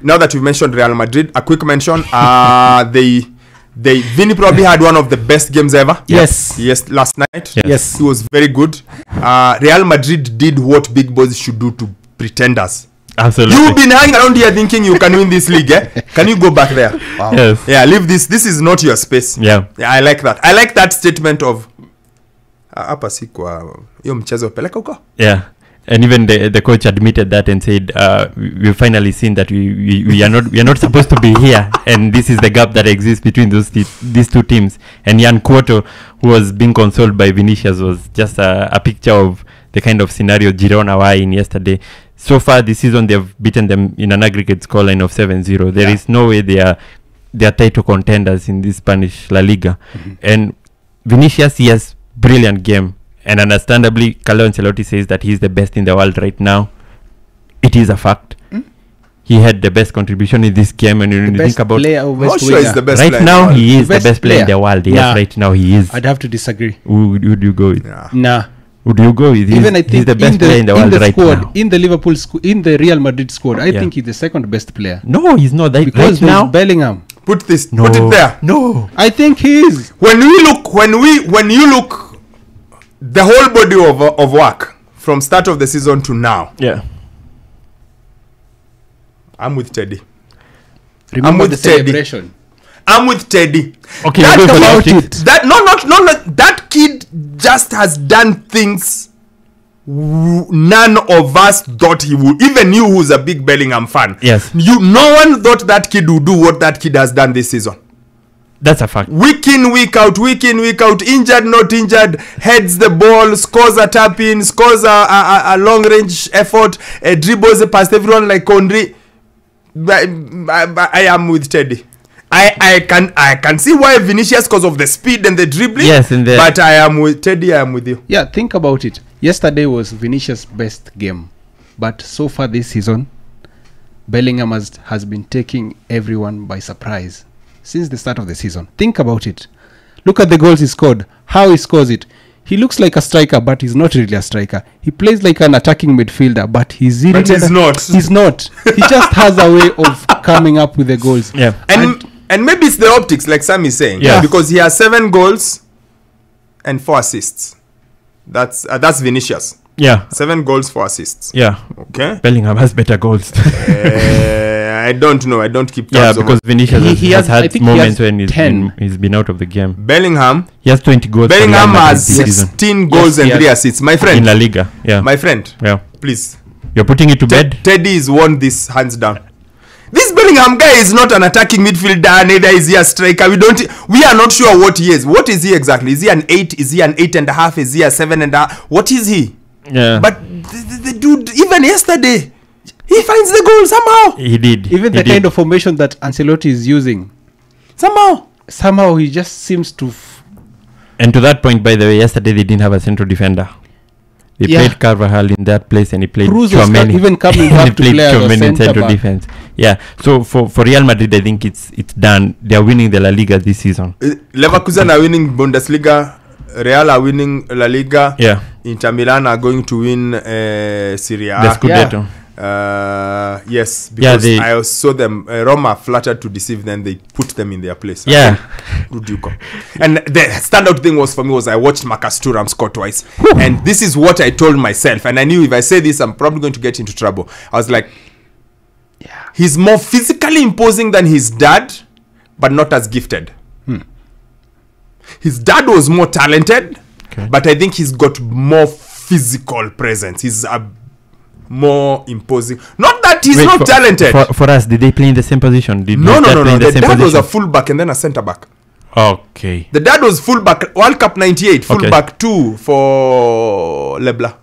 now that you mentioned Real Madrid, a quick mention. Vini probably had one of the best games ever. Yes, last night. Yes. He was very good. Real Madrid did what big boys should do to pretenders. Absolutely. You've been hanging around here thinking you can win this league, eh? Can you go back there? Wow. Yes. Yeah, leave this. This is not your space. Yeah. I like that. I like that statement of hapa si kwa hiyo mchezo peleka huko. Yeah. And even the coach admitted that and said, we've finally seen that we are not supposed to be here, and this is the gap that exists between these two teams. And Jan Cuoto, who was being consoled by Vinicius, was just a picture of the kind of scenario Girona were in yesterday. So far this season, they've beaten them in an aggregate scoreline of 7-0. There is no way they are title contenders in this Spanish La Liga. Mm-hmm. And Vinicius, he has brilliant game. And understandably, Carlo Ancelotti says that he's the best in the world right now. It is a fact. He had the best contribution in this game. And when you think about not sure he's the best right player now, he is the best player in the world. Yes, nah. Right now he is. I'd have to disagree. Who would you go with? Nah. Would you go with? Even I think he's the best player in the world right now. In the Liverpool squad, in the Real Madrid squad, I think he's the second best player. No, he's not. Because right now, Bellingham. Put it there. No, I think he is. When you look, the whole body of work from start of the season to now. Yeah. I'm with Teddy. Remember the celebration. I'm with Teddy. Okay, that kid just has done things none of us thought he would. Even you, who's a big Bellingham fan. Yes. No one thought that kid would do what that kid has done this season. That's a fact. Week in, week out, injured, not injured, heads the ball, scores a tap in, scores a long range effort, dribbles past everyone like Condry. I am with Teddy. I can see why Vinicius, because of the speed and the dribbling. Yes, but I am with Teddy. I am with you. Yeah, think about it. Yesterday was Vinicius' best game, but so far this season, Bellingham has been taking everyone by surprise since the start of the season. Think about it. Look at the goals he scored. How he scores it. He looks like a striker, but he's not really a striker. He plays like an attacking midfielder, but he's not. He's not. He just has a way of coming up with the goals. Yeah. And maybe it's the optics, like Sammy is saying. Yeah. Because he has 7 goals and 4 assists. That's Vinicius. Yeah. 7 goals, 4 assists. Yeah. Okay. Bellingham has better goals. I don't know. I don't keep tabs. Yeah, because Vinicius has had moments when he's been out of the game. Bellingham. He has 20 goals. Bellingham has 16 goals and 3 assists. My friend. In La Liga. Yeah. My friend. Yeah. Please. You're putting it to bed? Teddy has won this hands down. This Bellingham guy is not an attacking midfielder, neither is he a striker. We are not sure what he is. What is he exactly? Is he an 8? Is he an 8.5? Is he a 7.5? What is he? Yeah. But the dude, even yesterday, he finds the goal somehow. He did. Even the kind of formation that Ancelotti is using. Somehow he just seems to... And to that point, by the way, yesterday they didn't have a central defender. They played Carvajal in that place, and he played Tchouameni. Even coming up to play as a central defense. Yeah. So for Real Madrid, I think it's done. They are winning the La Liga this season. Leverkusen are winning Bundesliga. Real are winning La Liga. Yeah. Inter Milan are going to win Serie A. The Scudetto. Yes, because I saw them. Roma flattered to deceive them. They put them in their place. Yeah. And the standout thing was for me was I watched Marcus Thuram score twice. And this is what I told myself. And I knew if I say this, I'm probably going to get into trouble. I was like, he's more physically imposing than his dad, but not as gifted. His dad was more talented, but I think he's got more physical presence. He's more imposing. Not that he's not talented. For us, did they play in the same position? No. The dad was a fullback and then a centre back. Okay. The dad was fullback, World Cup 98, fullback 2 for Leblanc.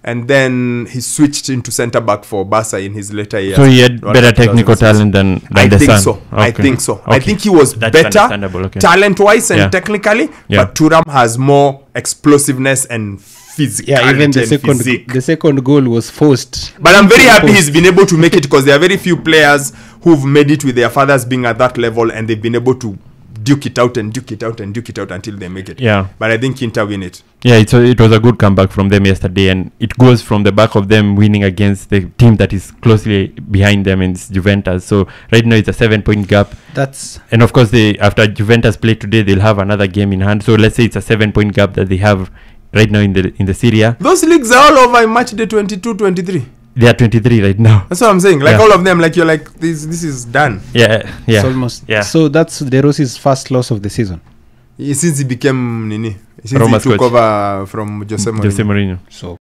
And then he switched into centre back for Barca in his later years. So he had better technical talent than the son. So. Okay. I think so. Okay. I think he was better talent-wise and technically, but Thuram has more explosiveness and physicality. Yeah, even the second goal was forced. But I'm very happy he's been able to make it, because there are very few players who've made it with their fathers being at that level, and they've been able to duke it out until they make it. Yeah. But I think Inter win it. Yeah, it was a good comeback from them yesterday, and it goes from the back of them winning against the team that is closely behind them, and it's Juventus. So right now it's a 7-point gap. And of course, after Juventus play today, they'll have another game in hand. So let's say it's a 7-point gap that they have right now in the Serie A. Those leagues are all over in match day 22, 23. They are 23 right now. That's what I'm saying. Like Yeah. all of them, like you're like this is done. Yeah. It's almost. Yeah. So that's De Rossi's first loss of the season. Since he became Nini. Since Roma's he took coach. over from Jose Mourinho. Jose Mourinho. So